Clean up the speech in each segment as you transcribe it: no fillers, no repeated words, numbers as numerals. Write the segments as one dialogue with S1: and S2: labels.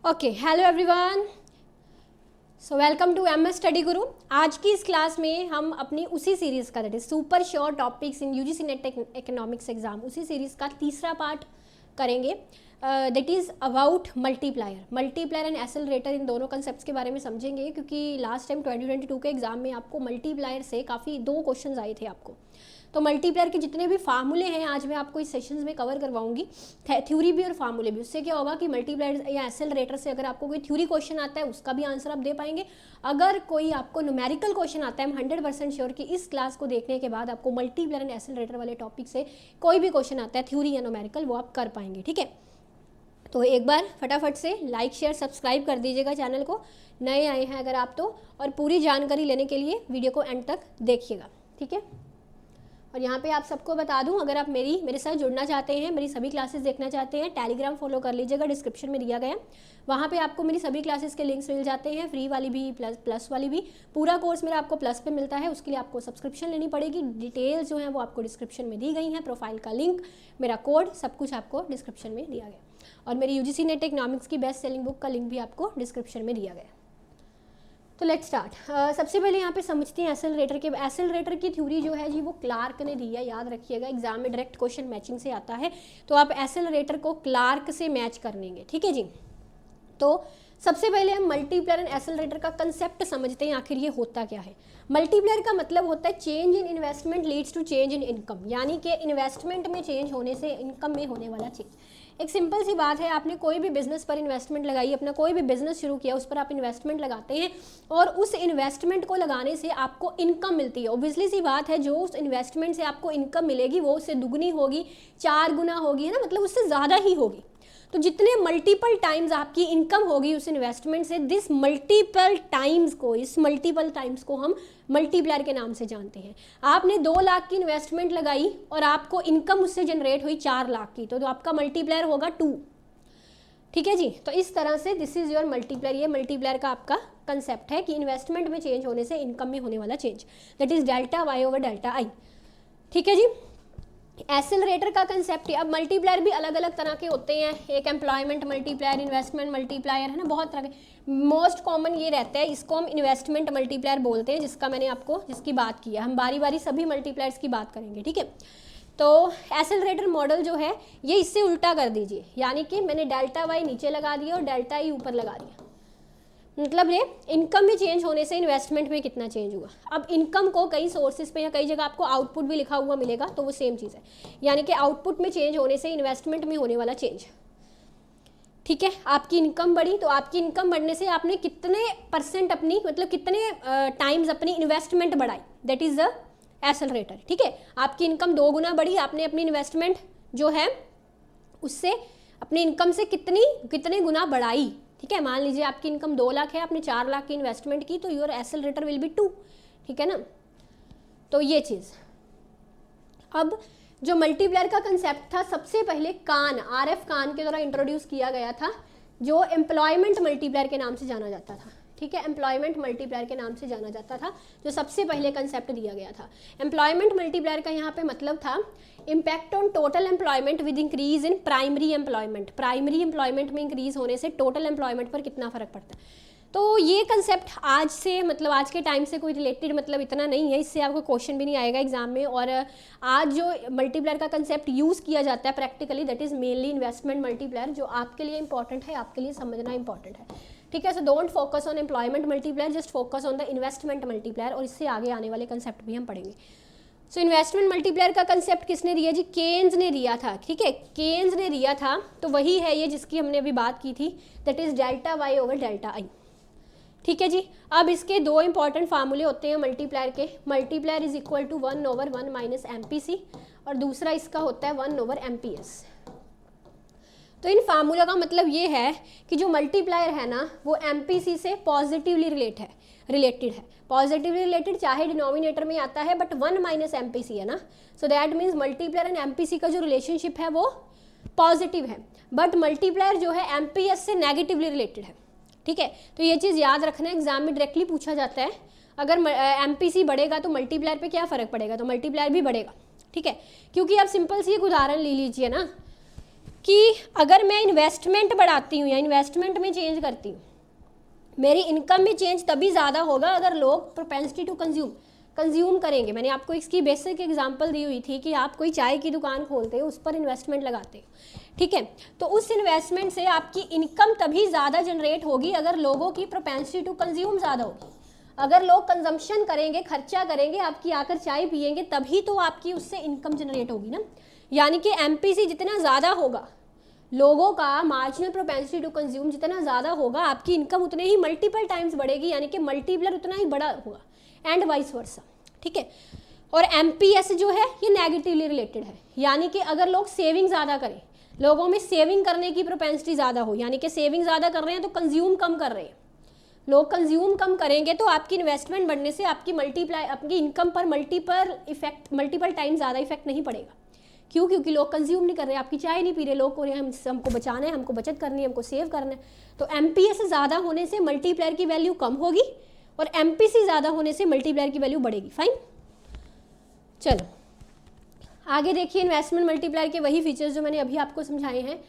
S1: Okay, hello everyone. So welcome to M S study guru. आज की इस class में हम अपनी उसी सीरीज़ का that is super short topics in UGC NET economics exam, उसी सीरीज़ का तीसरा पार्ट करेंगे। That is about multiplier and accelerator. इन दोनों कंसेप्ट्स के बारे में समझेंगे क्योंकि लास्ट टाइम 2022 के एग्जाम में आपको मल्टीप्लायर से काफ़ी 2 क्वेश्चन आए थे आपको। तो मल्टीप्लायर के जितने भी फार्मूले हैं आज मैं आपको इस सेशंस में कवर करवाऊंगी, थ्योरी भी और फार्मूले भी। उससे क्या होगा कि मल्टीप्लायर या एसेलरेटर से अगर आपको कोई थ्योरी क्वेश्चन आता है उसका भी आंसर आप दे पाएंगे। अगर कोई आपको न्यूमेरिकल क्वेश्चन आता है, हम 100% श्योर कि इस क्लास को देखने के बाद आपको मल्टीप्लायर एंड एसेलरेटर वाले टॉपिक से कोई भी क्वेश्चन आता है थ्योरी या न्यूमेरिकल, वो आप कर पाएंगे। ठीक है, तो एक बार फटाफट से लाइक शेयर सब्सक्राइब कर दीजिएगा चैनल को, नए आए हैं अगर आप तो, और पूरी जानकारी लेने के लिए वीडियो को एंड तक देखिएगा। ठीक है, और यहाँ पे आप सबको बता दूँ, अगर आप मेरे साथ जुड़ना चाहते हैं, मेरी सभी क्लासेस देखना चाहते हैं, टेलीग्राम फॉलो कर लीजिएगा, डिस्क्रिप्शन में दिया गया। वहाँ पे आपको मेरी सभी क्लासेस के लिंक्स मिल जाते हैं, फ्री वाली भी प्लस वाली भी। पूरा कोर्स मेरा आपको प्लस पे मिलता है, उसके लिए आपको सब्सक्रिप्शन लेनी पड़ेगी। डिटेल्स जो हैं वो आपको डिस्क्रिप्शन में दी गई हैं, प्रोफाइल का लिंक, मेरा कोड, सब कुछ आपको डिस्क्रिप्शन में दिया गया। और मेरी यूजीसी नेट इकोनॉमिक्स की बेस्ट सेलिंग बुक का लिंक भी आपको डिस्क्रिप्शन में दिया गया। तो लेट्स स्टार्ट। सबसे पहले यहाँ पे समझते हैं एसेलरेटर की थ्योरी जो है जी वो क्लार्क ने दी है, याद रखिएगा, एग्जाम में डायरेक्ट क्वेश्चन मैचिंग से आता है, तो आप एसेलरेटर को क्लार्क से मैच कर लेंगे। ठीक है जी। तो सबसे पहले हम मल्टीप्लायर एंड एसेलरेटर का कंसेप्ट समझते हैं, आखिर ये होता क्या है। मल्टीप्लायर का मतलब होता है change in investment leads to change in income, यानी कि इन्वेस्टमेंट में चेंज होने से इनकम में होने वाला चेंज। एक सिंपल सी बात है, आपने कोई भी बिजनेस पर इन्वेस्टमेंट लगाई, अपना कोई भी बिजनेस शुरू किया, उस पर आप इन्वेस्टमेंट लगाते हैं और उस इन्वेस्टमेंट को लगाने से आपको इनकम मिलती है। ऑब्वियसली सी बात है, जो उस इन्वेस्टमेंट से आपको इनकम मिलेगी वो उससे दुगनी होगी, 4 गुना होगी, है ना, मतलब उससे ज़्यादा ही होगी। तो जितने मल्टीपल टाइम्स आपकी इनकम होगी उस इन्वेस्टमेंट से, इस मल्टीपल टाइम्स को हम मल्टीप्लायर के नाम से जानते हैं। आपने 2 लाख की इन्वेस्टमेंट लगाई और आपको इनकम उससे जनरेट हुई 4 लाख की, तो आपका मल्टीप्लायर होगा 2। ठीक है जी। तो इस तरह से दिस इज योर मल्टीप्लायर। ये मल्टीप्लायर का आपका कंसेप्ट है कि इन्वेस्टमेंट में चेंज होने से इनकम में होने वाला change, that is delta Y over delta I. ठीक है जी। एसेलरेटर का कंसेप्ट है, अब मल्टीप्लायर भी अलग अलग तरह के होते हैं, एक एम्प्लॉयमेंट मल्टीप्लायर, इन्वेस्टमेंट मल्टीप्लायर, है ना, बहुत तरह के। मोस्ट कॉमन ये रहता है, इसको हम इन्वेस्टमेंट मल्टीप्लायर बोलते हैं, जिसकी बात की है। हम बारी बारी सभी मल्टीप्लायर्स की बात करेंगे। ठीक है, तो एसेलरेटर मॉडल जो है ये इससे उल्टा कर दीजिए, यानी कि मैंने डेल्टा वाई नीचे लगा दिया और डेल्टा ई ऊपर लगा दिया। मतलब ये इनकम में चेंज होने से इन्वेस्टमेंट में कितना चेंज हुआ। अब इनकम को कई सोर्सेज पे या कई जगह आपको आउटपुट भी लिखा हुआ मिलेगा, तो वो सेम चीज़ है, यानी कि आउटपुट में चेंज होने से इन्वेस्टमेंट में होने वाला चेंज। ठीक है, आपकी इनकम बढ़ी, तो आपकी इनकम बढ़ने से आपने कितने परसेंट अपनी, मतलब कितने टाइम्स अपनी इन्वेस्टमेंट बढ़ाई, दैट इज द एसेलरेटर। ठीक है, आपकी इनकम 2 गुना बढ़ी, आपने अपनी इन्वेस्टमेंट जो है उससे अपनी इनकम से कितने गुना बढ़ाई। ठीक है, मान लीजिए आपकी इनकम 2 लाख है, आपने 4 लाख की इन्वेस्टमेंट की, तो योर एसेलरेटर विल बी 2। ठीक है ना, तो ये चीज़। अब जो मल्टीप्लायर का कंसेप्ट था, सबसे पहले RF कान के द्वारा इंट्रोड्यूस किया गया था, जो एम्प्लॉयमेंट मल्टीप्लायर के नाम से जाना जाता था। ठीक है, एम्प्लॉयमेंट मल्टीप्लायर के नाम से जाना जाता था, जो सबसे पहले कंसेप्ट दिया गया था। एम्प्लॉयमेंट मल्टीप्लायर का यहाँ पे मतलब था impact on total employment with increase in primary employment में इंक्रीज होने से टोटल एम्प्लॉयमेंट पर कितना फर्क पड़ता है। तो ये कंसेप्ट आज से, मतलब आज के टाइम से कोई रिलेटेड मतलब इतना नहीं है, इससे आपको क्वेश्चन भी नहीं आएगा एग्जाम में। और आज जो मल्टीप्लायर का कंसेप्ट यूज़ किया जाता है practically, that is mainly investment multiplier, जो आपके लिए इंपॉर्टेंट है, आपके लिए समझना इंपॉर्टेंट है। ठीक है, so don't focus on employment multiplier, just focus on the investment multiplier, और इससे आगे आने वाले कंसेप्ट भी हम पढ़ेंगे। सो इन्वेस्टमेंट मल्टीप्लायर का कंसेप्ट किसने दिया जी? केन्स ने दिया था। ठीक है, केन्स ने दिया था, तो वही है ये जिसकी हमने अभी बात की थी, that is delta Y over delta I. ठीक है जी। अब इसके 2 इंपॉर्टेंट फार्मूले होते हैं मल्टीप्लायर के। Multiplier is equal to 1/1 minus MPC, और दूसरा इसका होता है 1/MPS। तो इन फार्मूला का मतलब ये है कि जो मल्टीप्लायर है ना, वो MPC से पॉजिटिवली रिलेटेड है, पॉजिटिवली रिलेटेड, चाहे डिनोमिनेटर में आता है, बट 1 माइनस MPC है ना, so that means multiplier and MPC का जो रिलेशनशिप है वो पॉजिटिव है, बट मल्टीप्लायर जो है MPS से नेगेटिवली रिलेटेड है। ठीक है, तो ये चीज़ याद रखना, एग्जाम में डायरेक्टली पूछा जाता है, अगर MPC बढ़ेगा तो मल्टीप्लायर पे क्या फ़र्क पड़ेगा, तो मल्टीप्लायर भी बढ़ेगा। ठीक है, क्योंकि आप सिंपल सी एक उदाहरण ले लीजिए ना, कि अगर मैं इन्वेस्टमेंट बढ़ाती हूँ या इन्वेस्टमेंट में चेंज करती हूँ, मेरी इनकम में चेंज तभी ज़्यादा होगा अगर लोग प्रोपेंसिटी टू कंज्यूम करेंगे। मैंने आपको इसकी बेसिक एग्जांपल दी हुई थी कि आप कोई चाय की दुकान खोलते हो, उस पर इन्वेस्टमेंट लगाते हो, ठीक है, तो उस इन्वेस्टमेंट से आपकी इनकम तभी ज़्यादा जनरेट होगी अगर लोगों की प्रोपेंसिटी टू कंज्यूम ज़्यादा होगी। अगर लोग कंजम्पशन करेंगे, खर्चा करेंगे, आपकी आकर चाय पियेंगे, तभी तो आपकी उससे इनकम जनरेट होगी ना। यानी कि MPC जितना ज़्यादा होगा, लोगों का मार्जिनल प्रोपेंसिटी टू कंज्यूम जितना ज़्यादा होगा, आपकी इनकम उतने ही मल्टीपल टाइम्स बढ़ेगी, यानी कि मल्टीप्लर उतना ही बड़ा होगा, एंड वाइस वर्सा, ठीक है। और MPS जो है ये नेगेटिवली रिलेटेड है, यानी कि अगर लोग सेविंग ज़्यादा करें, लोगों में सेविंग करने की प्रोपेंसिटी ज़्यादा हो, यानी कि सेविंग ज़्यादा कर रहे हैं तो कंज्यूम कम कर रहे हैं, लोग कंज्यूम कम करेंगे तो आपकी इन्वेस्टमेंट बढ़ने से आपकी आपकी इनकम पर मल्टीपल टाइम ज़्यादा इफेक्ट नहीं पड़ेगा। क्यों? क्योंकि लोग कंज्यूम नहीं कर रहे, आपकी चाय नहीं पी रहे, लोग को रहे हमको बचाना है, हमको बचत करनी है, हमको सेव करना है। तो MPS ज़्यादा होने से मल्टीप्लायर की वैल्यू कम होगी और MPC ज़्यादा होने से मल्टीप्लायर की वैल्यू बढ़ेगी। फाइन, चलो आगे देखिए। इन्वेस्टमेंट मल्टीप्लायर के वही फीचर्स जो मैंने अभी आपको समझाए हैं।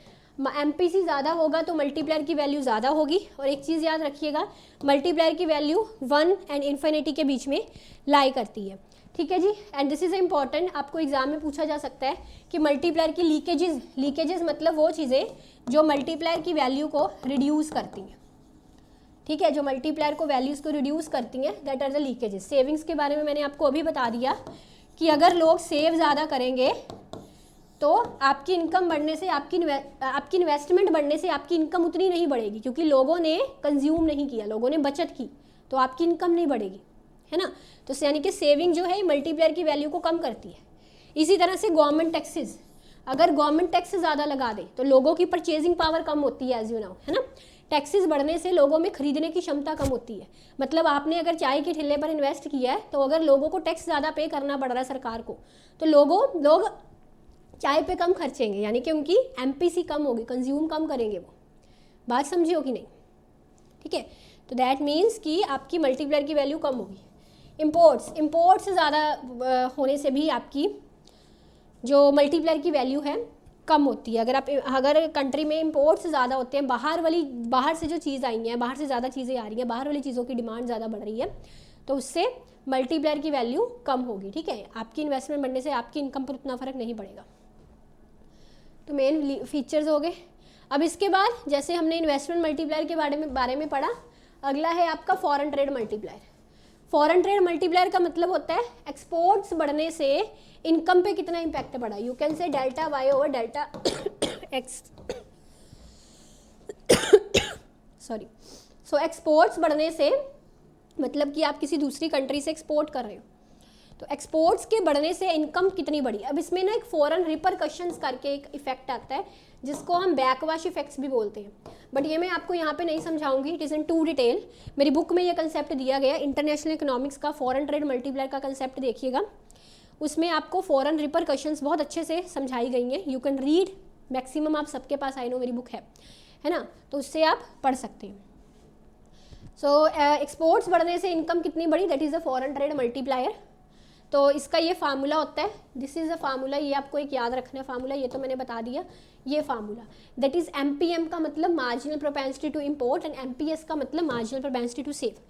S1: MPC ज़्यादा होगा तो मल्टीप्लायर की वैल्यू ज़्यादा होगी। और एक चीज़ याद रखिएगा, मल्टीप्लायर की वैल्यू 1 एंड इन्फिनिटी के बीच में लाई करती है, ठीक है जी। एंड दिस इज़ इम्पॉर्टेंट, आपको एग्जाम में पूछा जा सकता है कि मल्टीप्लायर की लीकेजेस मतलब वो चीज़ें जो मल्टीप्लायर की वैल्यू को रिड्यूस करती हैं, ठीक है, जो मल्टीप्लायर को वैल्यूज़ को रिड्यूस करती हैं, that are the leakages. Savings के बारे में मैंने आपको अभी बता दिया कि अगर लोग सेव ज़्यादा करेंगे तो आपकी इनकम बढ़ने से आपकी इन्वेस्टमेंट बढ़ने से आपकी इनकम उतनी नहीं बढ़ेगी, क्योंकि लोगों ने कंज्यूम नहीं किया, लोगों ने बचत की, तो आपकी इनकम नहीं बढ़ेगी, है ना। तो यानी कि सेविंग जो है मल्टीप्लायर की वैल्यू को कम करती है। इसी तरह से गवर्नमेंट टैक्सेस, अगर गवर्नमेंट टैक्स ज़्यादा लगा दे तो लोगों की परचेजिंग पावर कम होती है, एज यू नो, है ना। टैक्सेस बढ़ने से लोगों में खरीदने की क्षमता कम होती है। मतलब आपने अगर चाय के ठेले पर इन्वेस्ट किया है, तो अगर लोगों को टैक्स ज़्यादा पे करना पड़ रहा है सरकार को, तो लोग चाय पे कम खर्चेंगे, यानी कि उनकी MPC कम होगी, कंज्यूम कम करेंगे वो। बात समझी हो कि नहीं? ठीक है, तो दैट मीन्स कि आपकी मल्टीप्लायर की वैल्यू कम होगी। इम्पोर्ट्स ज़्यादा होने से भी आपकी जो मल्टीप्लायर की वैल्यू है कम होती है। अगर कंट्री में इम्पोर्ट्स ज़्यादा होते हैं, बाहर से जो चीज़ आई हैं, बाहर से ज़्यादा चीज़ें आ रही हैं, बाहर वाली चीज़ों की डिमांड ज़्यादा बढ़ रही है, तो उससे मल्टीप्लायर की वैल्यू कम होगी, ठीक है। आपकी इन्वेस्टमेंट बढ़ने से आपकी इनकम पर उतना फ़र्क नहीं पड़ेगा। तो मेन फीचर्स हो गए। अब इसके बाद जैसे हमने इन्वेस्टमेंट मल्टीप्लायर के बारे में पढ़ा, अगला है आपका foreign trade multiplier. Foreign trade multiplier का मतलब होता है एक्सपोर्ट्स बढ़ने से इनकम पे कितना इम्पैक्ट पड़ा। You can say delta Y over delta X, sorry. So exports बढ़ने से मतलब कि आप किसी दूसरी कंट्री से एक्सपोर्ट कर रहे हो, तो एक्सपोर्ट्स के बढ़ने से इनकम कितनी बढ़ी। अब इसमें ना एक फॉरेन रिपरकशंस करके एक इफेक्ट आता है जिसको हम बैकवाश इफेक्ट्स भी बोलते हैं, बट ये मैं आपको यहाँ पे नहीं समझाऊंगी, it is into detail. मेरी बुक में ये कंसेप्ट दिया गया, इंटरनेशनल इकोनॉमिक्स का फॉरेन ट्रेड मल्टीप्लायर का कंसेप्ट देखिएगा, उसमें आपको फॉरेन रिपरकशंस बहुत अच्छे से समझाई गई हैं। यू कैन रीड, मैक्सिमम आप सबके पास, आई नो मेरी बुक है ना, तो उससे आप पढ़ सकते हैं। सो एक्सपोर्ट्स बढ़ने से इनकम कितनी बढ़ी, that is a foreign trade multiplier. तो इसका ये फार्मूला होता है, दिस इज़ अ फार्मूला, ये आपको एक याद रखना है फार्मूला, ये तो मैंने बता दिया। ये फार्मूला दैट इज़ MPM का मतलब marginal propensity to import and MPS का मतलब मार्जिनल प्रोपेंसिटी टू सेव।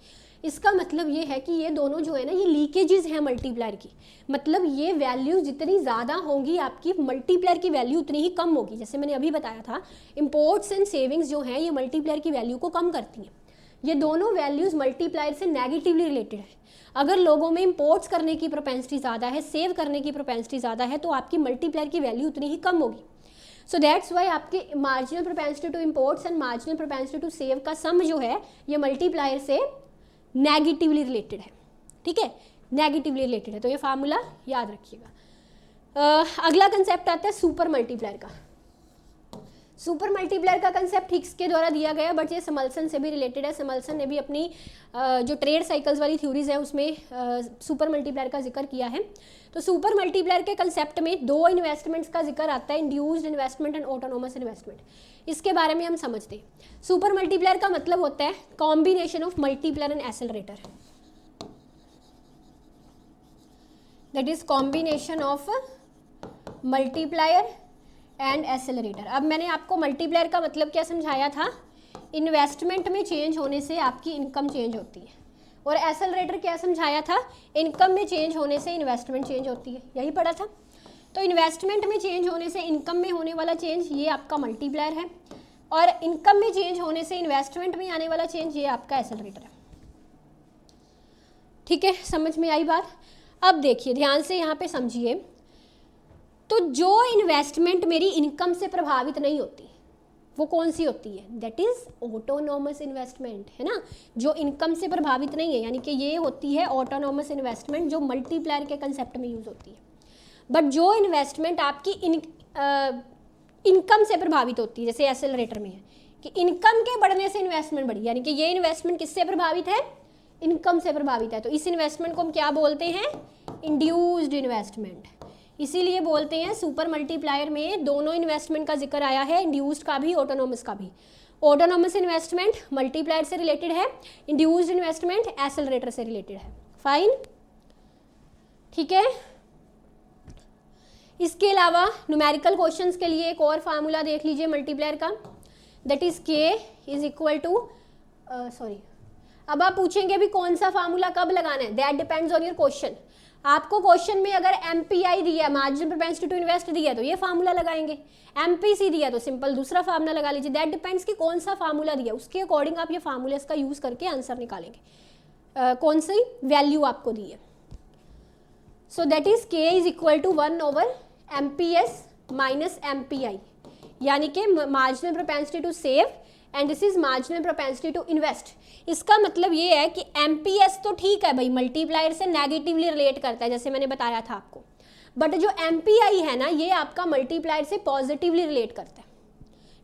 S1: इसका मतलब ये है कि ये दोनों जो है ना, ये लीकेजेस हैं मल्टीप्लायर की, मतलब ये वैल्यू जितनी ज़्यादा होंगी आपकी मल्टीप्लायर की वैल्यू उतनी ही कम होगी। जैसे मैंने अभी बताया था, इम्पोर्ट्स एंड सेविंग्स जो हैं ये मल्टीप्लायर की वैल्यू को कम करती हैं। ये दोनों वैल्यूज़ मल्टीप्लायर से नेगेटिवली रिलेटेड है। अगर लोगों में इंपोर्ट्स करने की प्रोपेंसिटी ज़्यादा है, सेव करने की प्रोपेंसिटी ज़्यादा है, तो आपकी मल्टीप्लायर की वैल्यू उतनी ही कम होगी। सो दैट्स वाई आपके marginal propensity to imports and marginal propensity to save का सम जो है ये मल्टीप्लायर से नेगेटिवली रिलेटेड है, ठीक है, नेगेटिवली रिलेटेड है। तो ये फार्मूला याद रखिएगा। अगला कंसेप्ट आता है सुपर मल्टीप्लायर का। सुपर मल्टीप्लायर का कंसेप्ट हिग्स के द्वारा दिया गया, बट ये समल्सन से भी रिलेटेड है। समल्सन ने भी अपनी जो ट्रेड साइकिल्स वाली थ्योरीज है उसमें सुपर मल्टीप्लायर का जिक्र किया है। तो सुपर मल्टीप्लायर के कंसेप्ट में दो इन्वेस्टमेंट्स का जिक्र आता है, induced investment and autonomous investment. इसके बारे में हम समझते हैं। सुपर मल्टीप्लायर का मतलब होता है combination of multiplier and accelerator, that is combination of multiplier and accelerator. अब मैंने आपको मल्टीप्लायर का मतलब क्या समझाया था, इन्वेस्टमेंट में चेंज होने से आपकी इनकम चेंज होती है, और एसेलरेटर क्या समझाया था, इनकम में चेंज होने से इन्वेस्टमेंट चेंज होती है, यही पढ़ा था। तो इन्वेस्टमेंट में चेंज होने से इनकम में होने वाला चेंज ये आपका मल्टीप्लायर है, और इनकम में चेंज होने से इन्वेस्टमेंट में आने वाला चेंज ये आपका एसेलरेटर है। ठीक है, समझ में आई बात। अब देखिए ध्यान से यहाँ पे समझिए, तो जो इन्वेस्टमेंट मेरी इनकम से प्रभावित नहीं होती वो कौन सी होती है, दैट इज ऑटोनोमस इन्वेस्टमेंट, है ना, जो इनकम से प्रभावित नहीं है, यानी कि ये होती है ऑटोनोमस इन्वेस्टमेंट जो मल्टीप्लायर के कंसेप्ट में यूज होती है। बट जो इन्वेस्टमेंट आपकी इनकम से प्रभावित होती है, जैसे एसेलरेटर में है कि इनकम के बढ़ने से इन्वेस्टमेंट बढ़ी, यानी कि ये इन्वेस्टमेंट किससे प्रभावित है, इनकम से प्रभावित है, तो इस इन्वेस्टमेंट को हम क्या बोलते हैं, इंड्यूस्ड इन्वेस्टमेंट। इसीलिए बोलते हैं सुपर मल्टीप्लायर में दोनों इन्वेस्टमेंट का जिक्र आया है, इंड्यूस्ड का भी ऑटोनोमस का भी। ऑटोनोमस इन्वेस्टमेंट मल्टीप्लायर से रिलेटेड है, इंड्यूस्ड इन्वेस्टमेंट एसेलरेटर से रिलेटेड है। फाइन, ठीक है। इसके अलावा न्यूमेरिकल क्वेश्चंस के लिए एक और फार्मूला देख लीजिए मल्टीप्लायर का, that is K is equal to sorry, अब आप पूछेंगे भी कौन सा फार्मूला कब लगाना है, that depends on your question. आपको क्वेश्चन में अगर एमपीआई दिया, मार्जिनल प्रोपेंसिटी टू इन्वेस्ट दिया है तो ये फार्मूला लगाएंगे, एमपीसी दिया तो सिंपल दूसरा फार्मूला लगा लीजिए, दैट डिपेंड्स कि कौन सा फार्मूला दिया, उसके अकॉर्डिंग आप ये फार्मूला इसका यूज करके आंसर निकालेंगे, कौन सी वैल्यू आपको दी है। So that is K is equal to 1 M P S minus M P I, यानी कि marginal propensity to save and this is marginal propensity to invest. इसका मतलब ये है कि एमपीएस तो ठीक है भाई, मल्टीप्लायर से नेगेटिवली रिलेट करता है जैसे मैंने बताया था आपको, बट जो एमपीआई है ना ये आपका मल्टीप्लायर से पॉजिटिवली रिलेट करता है,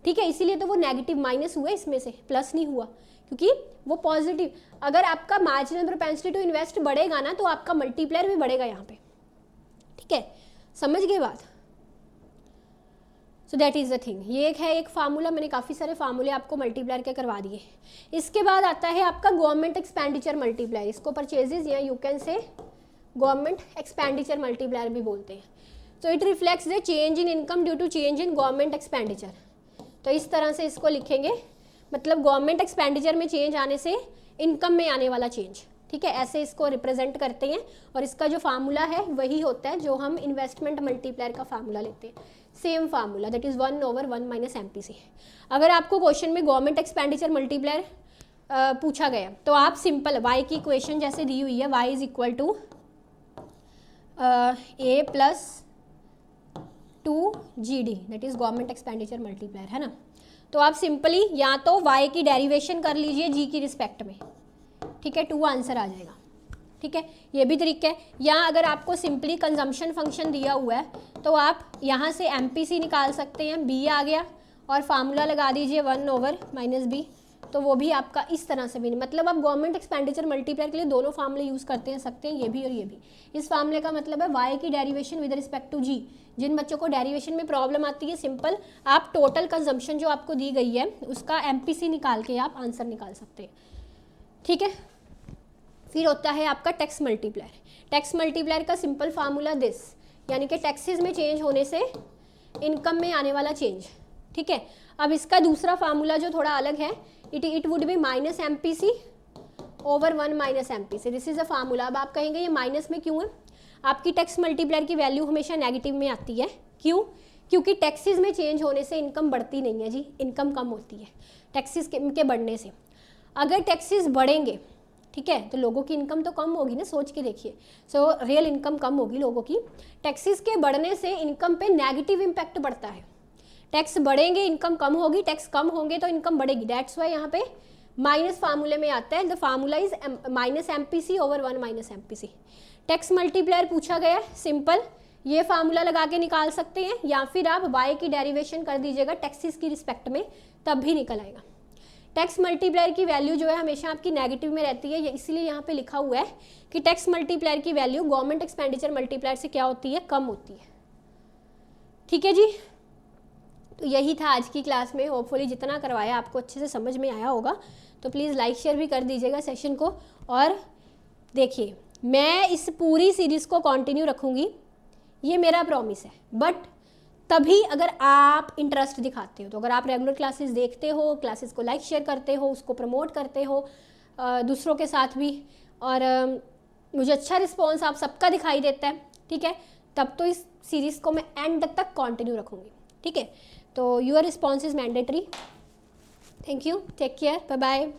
S1: ठीक है, इसीलिए तो वो नेगेटिव माइनस हुआ, इसमें से प्लस नहीं हुआ क्योंकि वो पॉजिटिव। अगर आपका मार्जिनल प्रोपेंसिटी टू इन्वेस्ट बढ़ेगा ना तो आपका मल्टीप्लायर भी बढ़ेगा यहाँ पे, ठीक है, समझ गए बात। So that is the thing, ये एक फार्मूला, मैंने काफ़ी सारे फार्मूले आपको मल्टीप्लायर के करवा दिए। इसके बाद आता है आपका गवर्नमेंट एक्सपेंडिचर मल्टीप्लायर, इसको परचेजेस या you can say government expenditure multiplier भी बोलते हैं। So it reflects the change in income due to change in government expenditure. तो इस तरह से इसको लिखेंगे, मतलब गवर्नमेंट एक्सपेंडिचर में चेंज आने से इनकम में आने वाला चेंज, ठीक है, ऐसे इसको रिप्रेजेंट करते हैं। और इसका जो फार्मूला है वही होता है जो हम इन्वेस्टमेंट मल्टीप्लायर का फार्मूला लेते हैं, same formula, that is 1/1 minus MPC. अगर आपको क्वेश्चन में गवर्नमेंट एक्सपेंडिचर मल्टीप्लायर पूछा गया तो आप सिंपल वाई की इक्वेशन जैसे दी हुई है, Y is equal to A plus 2GD, that is government expenditure multiplier, है ना। तो आप सिंपली या तो वाई की डेरिवेशन कर लीजिए जी की रिस्पेक्ट में, ठीक है, 2 आंसर आ जाएगा, ठीक है, ये भी तरीका है। या अगर आपको सिंपली कंजम्पशन फंक्शन दिया हुआ है तो आप यहाँ से एमपीसी निकाल सकते हैं, बी आ गया और फार्मूला लगा दीजिए 1/-b, तो वो भी आपका इस तरह से भी नहीं, मतलब आप गवर्नमेंट एक्सपेंडिचर मल्टीप्लायर के लिए दोनों फार्मूले यूज़ करते हैं, सकते हैं, ये भी और ये भी। इस फार्मूले का मतलब है वाई की डेरिवेशन विद रिस्पेक्ट टू जी। जिन बच्चों को डेरिवेशन में प्रॉब्लम आती है, सिंपल आप टोटल कंजम्पशन जो आपको दी गई है उसका एमपीसी निकाल के आप आंसर निकाल सकते हैं, ठीक है। फिर होता है आपका टैक्स मल्टीप्लायर। टैक्स मल्टीप्लायर का सिंपल फार्मूला दिस, यानी कि टैक्सेस में चेंज होने से इनकम में आने वाला चेंज, ठीक है। अब इसका दूसरा फार्मूला जो थोड़ा अलग है, it would be minus MPC over 1 minus MPC, this is a formula. अब आप कहेंगे ये माइनस में क्यों है, आपकी टैक्स मल्टीप्लायर की वैल्यू हमेशा नेगेटिव में आती है, क्यों, क्योंकि टैक्सेस में चेंज होने से इनकम बढ़ती नहीं है जी, इनकम कम होती है टैक्सेस के बढ़ने से। अगर टैक्सेस बढ़ेंगे, ठीक है, तो लोगों की इनकम तो कम होगी ना, सोच के देखिए। सो रियल इनकम कम होगी लोगों की, टैक्सेस के बढ़ने से इनकम पे नेगेटिव इम्पैक्ट बढ़ता है। टैक्स बढ़ेंगे इनकम कम होगी, टैक्स कम होंगे तो इनकम बढ़ेगी, दैट्स वाई यहाँ पे माइनस फार्मूले में आता है, the formula is minus MPC over 1 minus MPC. Tax multiplier पूछा गया, सिंपल ये फार्मूला लगा के निकाल सकते हैं, या फिर आप वाई की डेरिवेशन कर दीजिएगा टैक्सेस की रिस्पेक्ट में, तब भी निकल आएगा। टैक्स मल्टीप्लायर की वैल्यू जो है हमेशा आपकी नेगेटिव में रहती है, इसलिए यहाँ पे लिखा हुआ है कि टैक्स मल्टीप्लायर की वैल्यू गवर्नमेंट एक्सपेंडिचर मल्टीप्लायर से क्या होती है, कम होती है, ठीक है जी। तो यही था आज की क्लास में, होपफुली जितना करवाया आपको अच्छे से समझ में आया होगा, तो प्लीज़ लाइक शेयर भी कर दीजिएगा सेशन को। और देखिए मैं इस पूरी सीरीज़ को कंटिन्यू रखूँगी, ये मेरा प्रॉमिस है, बट तभी अगर आप इंटरेस्ट दिखाते हो। तो अगर आप रेगुलर क्लासेस देखते हो, क्लासेस को लाइक शेयर करते हो, उसको प्रमोट करते हो दूसरों के साथ भी, और मुझे अच्छा रिस्पॉन्स आप सबका दिखाई देता है, ठीक है, तब तो इस सीरीज़ को मैं एंड तक कंटिन्यू रखूँगी, ठीक है। तो your response is mandatory. Thank you, take care, bye bye.